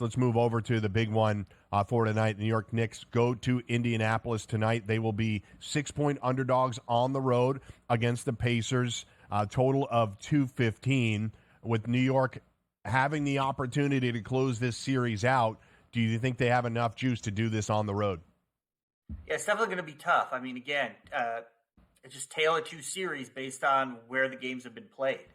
let's move over to the big one for tonight. The New York Knicks go to Indianapolis tonight. They will be 6-point underdogs on the road against the Pacers, total of 215. With New York having the opportunity to close this series out, do you think they have enough juice to do this on the road? Yeah, it's definitely going to be tough. I mean, again, it's just tale of two series based on where the games have been played.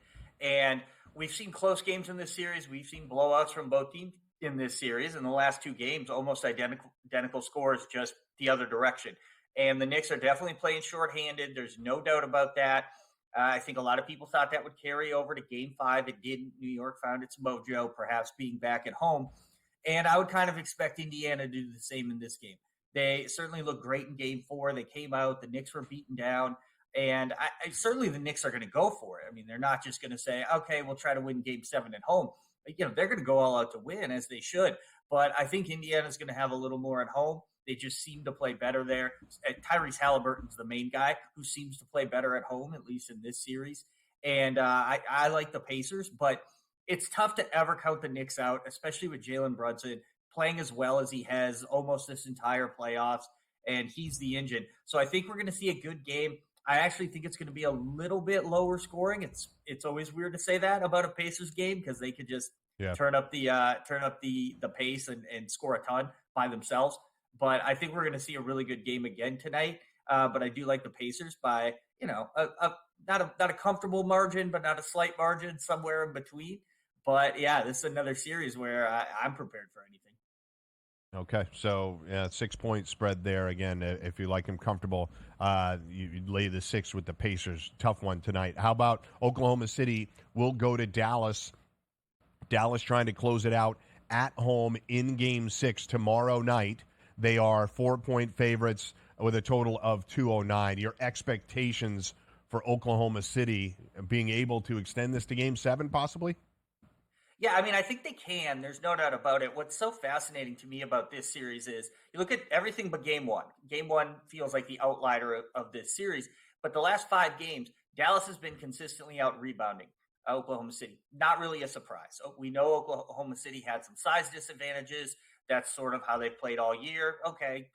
And we've seen close games in this series. We've seen blowouts from both teams in this series. In the last two games, almost identical scores, just the other direction. And the Knicks are definitely playing shorthanded. There's no doubt about that. I think a lot of people thought that would carry over to Game 5. It didn't. New York found its mojo, perhaps being back at home. And I would kind of expect Indiana to do the same in this game. They certainly looked great in Game 4. They came out. The Knicks were beaten down. And certainly the Knicks are going to go for it. I mean, they're not just going to say, okay, we'll try to win Game 7 at home. They're going to go all out to win, as they should. But I think Indiana's going to have a little more at home. They just seem to play better there. Tyrese Haliburton's the main guy who seems to play better at home, at least in this series. And I like the Pacers, but it's tough to ever count the Knicks out, especially with Jalen Brunson playing as well as he has almost this entire playoffs, and he's the engine. So I think we're going to see a good game. I actually think it's going to be a little bit lower scoring. It's always weird to say that about a Pacers game because they could just turn up the pace and score a ton by themselves. But I think we're going to see a really good game again tonight. But I do like the Pacers by not a comfortable margin, but not a slight margin, somewhere in between. But yeah, this is another series where I'm prepared for anything. Okay, so 6-point spread there. Again, if you like him comfortable, you lay the 6 with the Pacers. Tough one tonight. How about Oklahoma City will go to Dallas? Dallas trying to close it out at home in Game 6 tomorrow night. They are 4-point favorites with a total of 209. Your expectations for Oklahoma City being able to extend this to Game 7 possibly? Yeah, I mean, I think they can. There's no doubt about it. What's so fascinating to me about this series is you look at everything but Game 1. Game 1 feels like the outlier of this series. But the last 5 games, Dallas has been consistently out rebounding Oklahoma City. Not really a surprise. We know Oklahoma City had some size disadvantages. That's sort of how they played all year. Okay,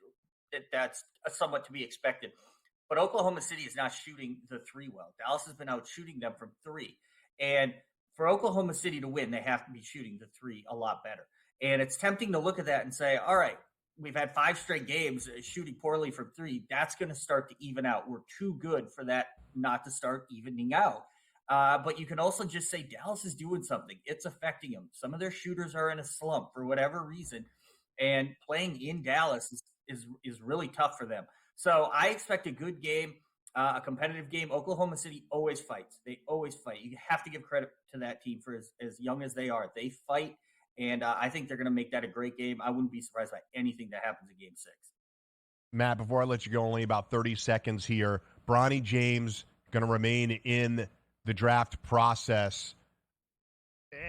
that's somewhat to be expected. But Oklahoma City is not shooting the 3 well. Dallas has been out shooting them from 3. And for Oklahoma City to win, they have to be shooting the 3 a lot better. And it's tempting to look at that and say, all right, we've had 5 straight games shooting poorly from 3. That's going to start to even out. We're too good for that not to start evening out. But you can also just say Dallas is doing something. It's affecting them. Some of their shooters are in a slump for whatever reason. And playing in Dallas is really tough for them. So I expect a good game, a competitive game. Oklahoma City always fights. They always fight. You have to give credit to that team for as young as they are. They fight, and I think they're going to make that a great game. I wouldn't be surprised by anything that happens in Game 6. Matt, before I let you go, only about 30 seconds here. Bronny James going to remain in the draft process.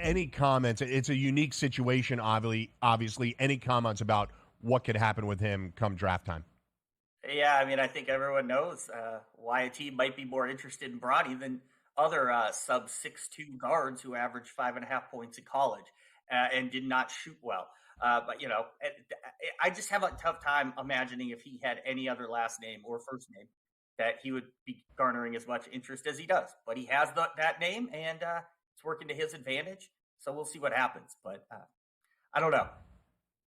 Any comments? It's a unique situation, obviously. Any comments about what could happen with him come draft time? Yeah, I mean, I think everyone knows why a team might be more interested in Bronny than other sub 6'2" guards who averaged 5.5 points in college and did not shoot well. But I just have a tough time imagining if he had any other last name or first name that he would be garnering as much interest as he does. But he has that name, and it's working to his advantage. So we'll see what happens. But I don't know.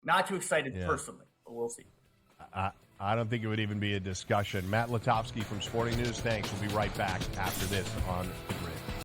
Not too excited personally, but we'll see. I don't think it would even be a discussion. Matt Latofsky from Sporting News, thanks. We'll be right back after this on